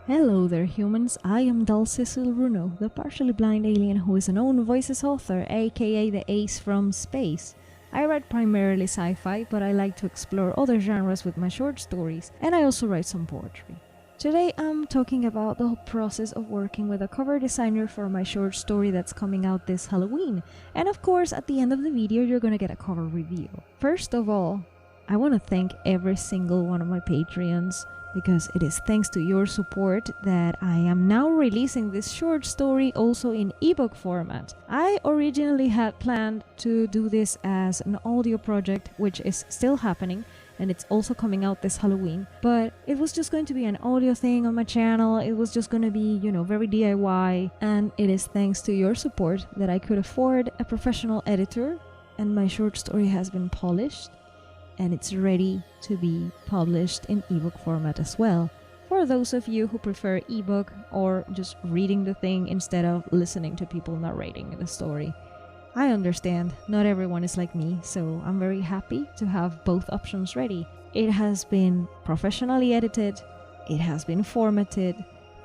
Hello there humans, I am Cecil Runo, the partially blind alien who is an Own Voices author, aka the ace from space. I write primarily sci-fi, but I like to explore other genres with my short stories, and I also write some poetry. Today I'm talking about the whole process of working with a cover designer for my short story that's coming out this Halloween, and of course at the end of the video you're gonna get a cover review. First of all, I want to thank every single one of my Patreons, because it is thanks to your support that I am now releasing this short story also in ebook format. I originally had planned to do this as an audio project, which is still happening, and it's also coming out this Halloween, but it was just going to be an audio thing on my channel. It was just going to be, very DIY, and it is thanks to your support that I could afford a professional editor, and my short story has been polished and it's ready to be published in ebook format as well, for those of you who prefer ebook or just reading the thing instead of listening to people narrating the story. I understand, not everyone is like me, so I'm very happy to have both options ready. It has been professionally edited, it has been formatted.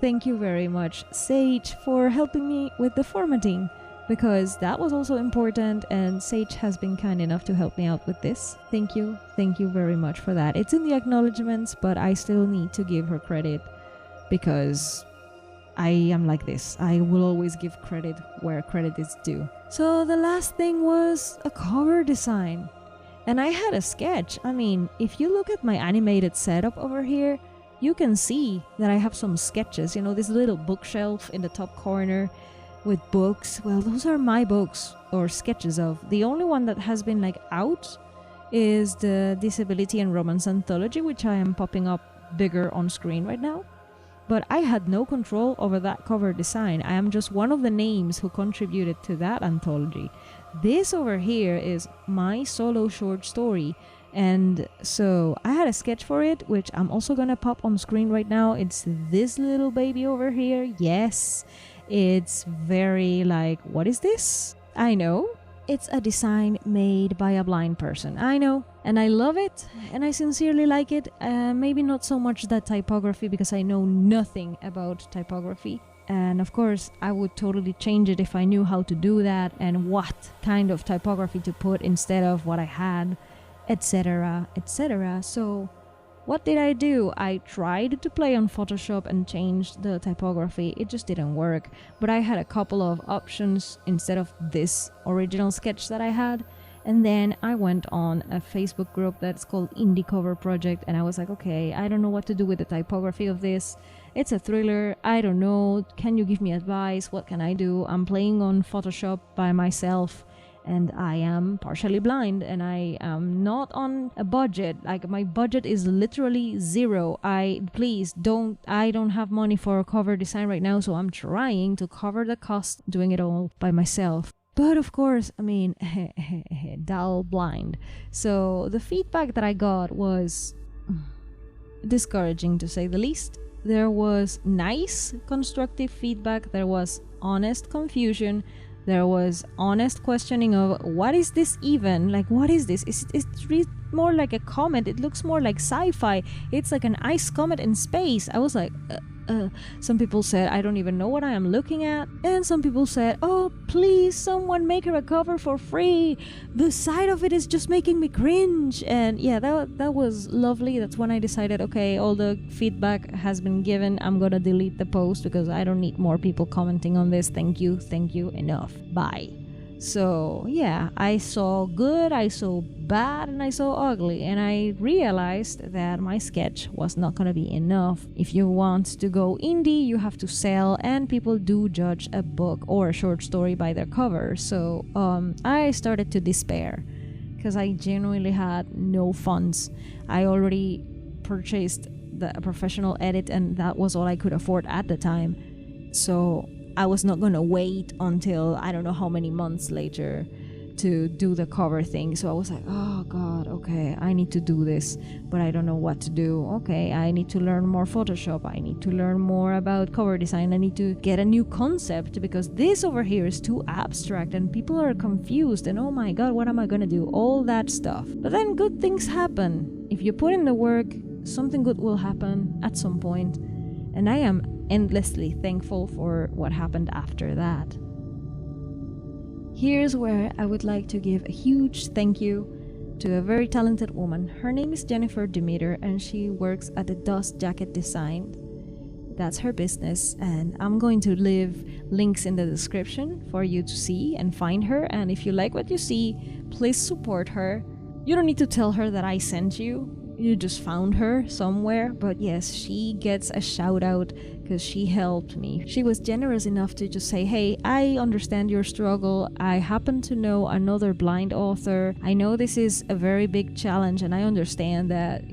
Thank you very much, Sage, for helping me with the formatting, because that was also important, and Sage has been kind enough to help me out with this. Thank you very much for that. It's in the acknowledgements, but I still need to give her credit because I am like this. I will always give credit where credit is due. So the last thing was a cover design, and I had a sketch. I mean, if you look at my animated setup over here, you can see that I have some sketches, this little bookshelf in the top corner with books. Well, those are my books, or sketches of. The only one that has been out is the Disability and Romance Anthology, which I am popping up bigger on screen right now. But I had no control over that cover design. I am just one of the names who contributed to that anthology. This over here is my solo short story, and so I had a sketch for it, which I'm also gonna pop on screen right now. It's this little baby over here. Yes, it's very what is this? I know. It's a design made by a blind person. I know. And I love it, and I sincerely like it. Maybe not so much that typography, because I know nothing about typography. And of course, I would totally change it if I knew how to do that and what kind of typography to put instead of what I had, etc., etc. So what did I do? I tried to play on Photoshop and change the typography. It just didn't work. But I had a couple of options instead of this original sketch that I had. And then I went on a Facebook group that's called Indie Cover Project, and I was like, okay, I don't know what to do with the typography of this. It's a thriller. I don't know. Can you give me advice? What can I do? I'm playing on Photoshop by myself, and I am partially blind, and I am not on a budget. My budget is literally zero. I don't have money for a cover design right now, so I'm trying to cover the cost doing it all by myself. But of course, dull blind. So the feedback that I got was discouraging, to say the least. There was nice constructive feedback, there was honest confusion, there was honest questioning of what is this even? What is this? It's more like a comet. It looks more like sci-fi. It's like an ice comet in space. I was like, some people said, I don't even know what I am looking at. And some people said, oh, please, someone make her a cover for free. The sight of it is just making me cringe. And yeah, that was lovely. That's when I decided, okay, all the feedback has been given. I'm gonna delete the post because I don't need more people commenting on this. Thank you, enough. Bye. So yeah, I saw good, I saw bad, and I saw ugly, and I realized that my sketch was not gonna be enough. If you want to go indie, you have to sell, and people do judge a book or a short story by their cover. So I started to despair because I genuinely had no funds. I already purchased the professional edit, and that was all I could afford at the time. So I was not gonna wait until I don't know how many months later to do the cover thing. So I was like, oh god, okay, I need to do this, but I don't know what to do. Okay, I need to learn more Photoshop, I need to learn more about cover design, I need to get a new concept, because this over here is too abstract and people are confused, and oh my god, what am I gonna do? All that stuff. But then good things happen. If you put in the work, something good will happen at some point. And I am endlessly thankful for what happened after that. Here's where I would like to give a huge thank you to a very talented woman. Her name is Jennifer Demeter, and she works at the Dust Jacket Design. That's her business, and I'm going to leave links in the description for you to see and find her. And if you like what you see, please support her. You don't need to tell her that I sent you. You just found her somewhere, but yes, she gets a shout out because she helped me. She was generous enough to just say, hey, I understand your struggle. I happen to know another blind author. I know this is a very big challenge, and I understand that,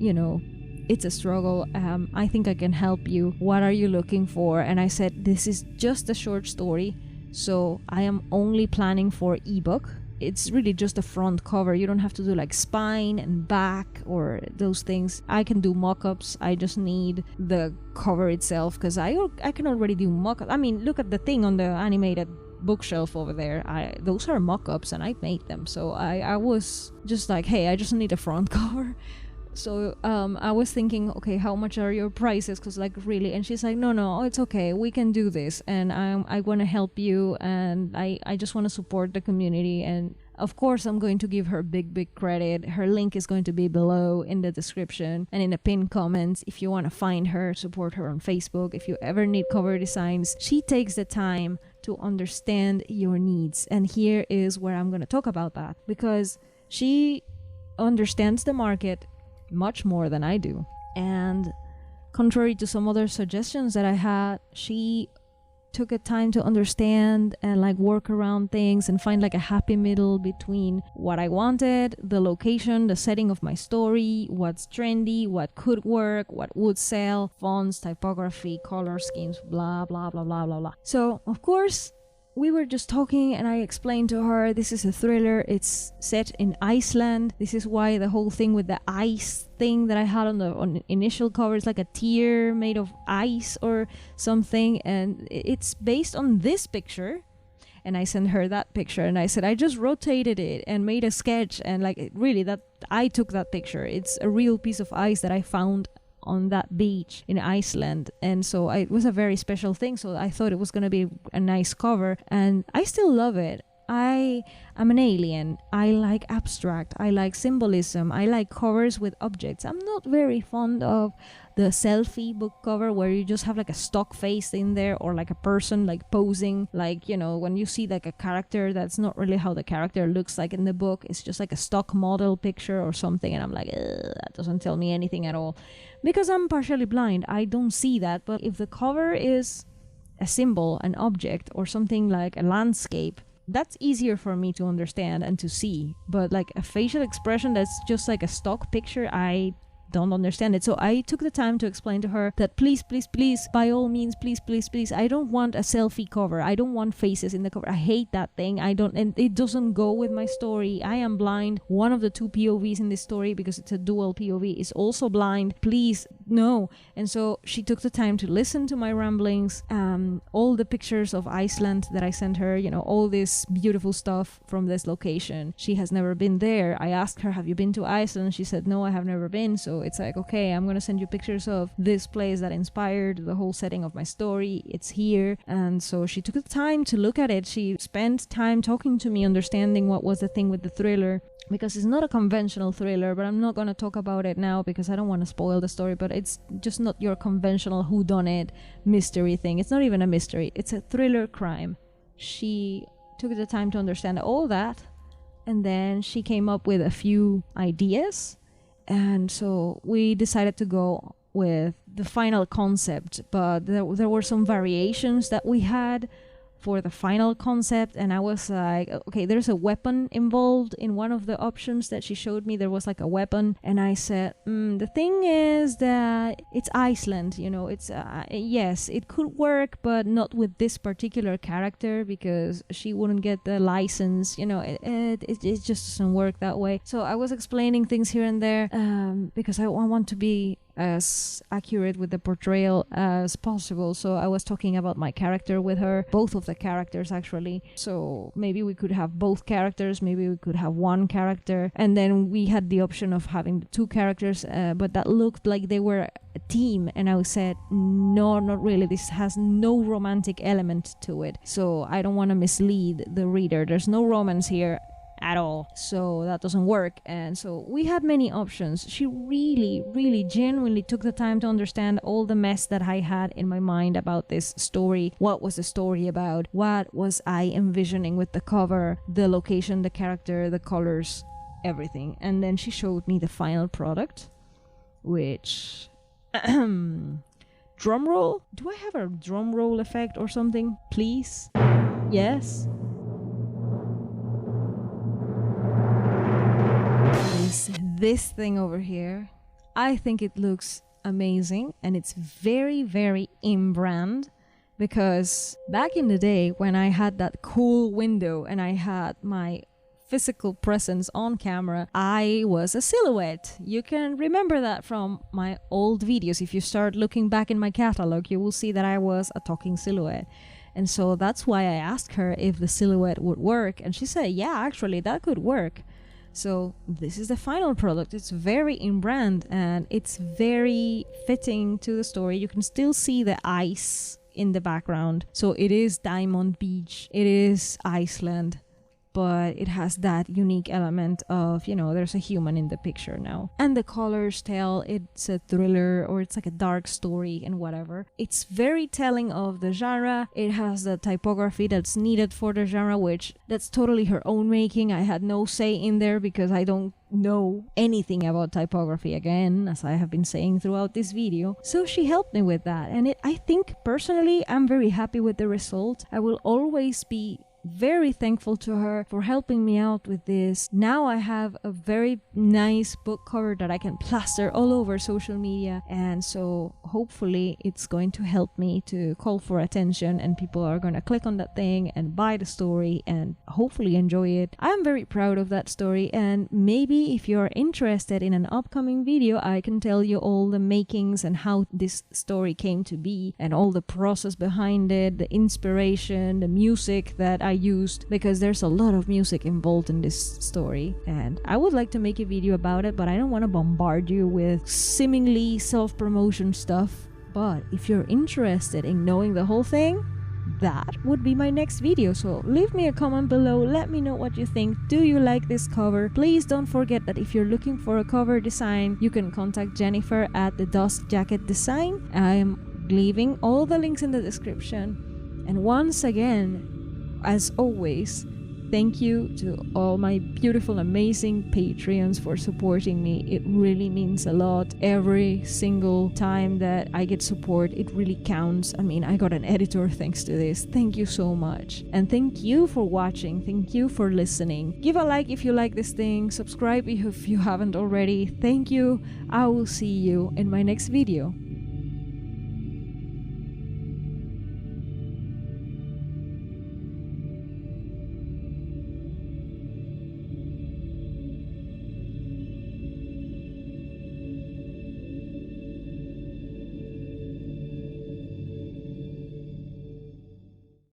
it's a struggle. I think I can help you. What are you looking for? And I said, this is just a short story, so I am only planning for ebook. It's really just the front cover. You don't have to do like spine and back or those things. I can do mock-ups. I just need the cover itself because I can already do mock-ups. I mean, look at the thing on the animated bookshelf over there. Those are mock-ups and I made them. So I was just like, hey, I just need a front cover. So I was thinking, okay, how much are your prices? Because like really, and she's like, no, it's okay, we can do this, and I want to help you, and I just want to support the community. And of course I'm going to give her big credit. Her link is going to be below in the description and in the pinned comments if you want to find her, support her on Facebook. If you ever need cover designs, she takes the time to understand your needs, and here is where I'm going to talk about that, because she understands the market much more than I do. And contrary to some other suggestions that I had, she took a time to understand and like work around things and find like a happy middle between what I wanted, the location, the setting of my story, what's trendy, what could work, what would sell, fonts, typography, color schemes, blah blah blah blah blah blah. So of course we were just talking, and I explained to her this is a thriller. It's set in Iceland. This is why the whole thing with the ice thing that I had on the initial cover is like a tear made of ice or something, and it's based on this picture. And I sent her that picture, and I said I just rotated it and made a sketch, and like really that I took that picture. It's a real piece of ice that I found on that beach in Iceland, and so it was a very special thing, so I thought it was going to be a nice cover, and I still love it. I am an alien. I like abstract. I like symbolism. I like covers with objects. I'm not very fond of the selfie book cover where you just have like a stock face in there, or like a person like posing, like, when you see like a character that's not really how the character looks like in the book. It's just like a stock model picture or something, and I'm like, that doesn't tell me anything at all. Because I'm partially blind, I don't see that. But if the cover is a symbol, an object, or something like a landscape, that's easier for me to understand and to see. But like a facial expression that's just like a stock picture, I don't understand it. So I took the time to explain to her that please, by all means, please, I don't want a selfie cover. I don't want faces in the cover. I hate that thing. And it doesn't go with my story. I am blind. One of the two POVs in this story, because it's a dual POV, is also blind. Please, no. And so she took the time to listen to my ramblings. All the pictures of Iceland that I sent her, all this beautiful stuff from this location. She has never been there. I asked her, have you been to Iceland? She said, no, I have never been. So it's like, okay, I'm gonna send you pictures of this place that inspired the whole setting of my story. It's here. And so she took the time to look at it. She spent time talking to me, understanding what was the thing with the thriller, because it's not a conventional thriller. But I'm not gonna talk about it now because I don't want to spoil the story. But it's just not your conventional whodunit mystery thing. It's not even a mystery. It's a thriller crime. She took the time to understand all that, and then she came up with a few ideas. And so we decided to go with the final concept, but there were some variations that we had for the final concept, and I was like, okay, there's a weapon involved in one of the options that she showed me. There was like a weapon, and I said, the thing is that it's Iceland, it's yes, it could work, but not with this particular character because she wouldn't get the license, it just doesn't work that way. So I was explaining things here and there because I want to be as accurate with the portrayal as possible. So I was talking about my character with her, both of the characters actually. So maybe we could have both characters, maybe we could have one character, and then we had the option of having the two characters, but that looked like they were a team, and I said no, not really, this has no romantic element to it, so I don't want to mislead the reader. There's no romance here at all, so that doesn't work. And so we had many options. She really genuinely took the time to understand all the mess that I had in my mind about this story. What was the story about? What was I envisioning with the cover, the location, the character, the colors, everything. And then she showed me the final product, which drum roll? Do I have a drum roll effect or something, please? Yes. This thing over here. I think it looks amazing, and it's very in brand, because back in the day when I had that cool window and I had my physical presence on camera, I was a silhouette. You can remember that from my old videos. If you start looking back in my catalog, you will see that I was a talking silhouette. And so that's why I asked her if the silhouette would work, and she said yeah, actually that could work. So this is the final product. It's very in brand and it's very fitting to the story. You can still see the ice in the background. So it is Diamond Beach, it is Iceland, but it has that unique element of, you know, there's a human in the picture now. And the colors tell it's a thriller or it's like a dark story and whatever. It's very telling of the genre. It has the typography that's needed for the genre, which that's totally her own making. I had no say in there because I don't know anything about typography, again, as I have been saying throughout this video. So she helped me with that, and I think personally I'm very happy with the result. I will always be very thankful to her for helping me out with this. Now I have a very nice book cover that I can plaster all over social media, and so hopefully it's going to help me to call for attention, and people are going to click on that thing and buy the story and hopefully enjoy it. I'm very proud of that story, and maybe if you're interested in an upcoming video, I can tell you all the makings and how this story came to be and all the process behind it, the inspiration, the music that I used, because there's a lot of music involved in this story, and I would like to make a video about it, but I don't want to bombard you with seemingly self-promotion stuff. But if you're interested in knowing the whole thing, that would be my next video. So leave me a comment below, let me know what you think. Do you like this cover? Please don't forget that if you're looking for a cover design, you can contact Jennifer at the Dust Jacket Design. I'm leaving all the links in the description. And once again, as always, thank you to all my beautiful, amazing Patreons for supporting me. It really means a lot. Every single time that I get support, it really counts. I mean, I got an editor thanks to this. Thank you so much. And thank you for watching. Thank you for listening. Give a like if you like this thing. Subscribe if you haven't already. Thank you. I will see you in my next video.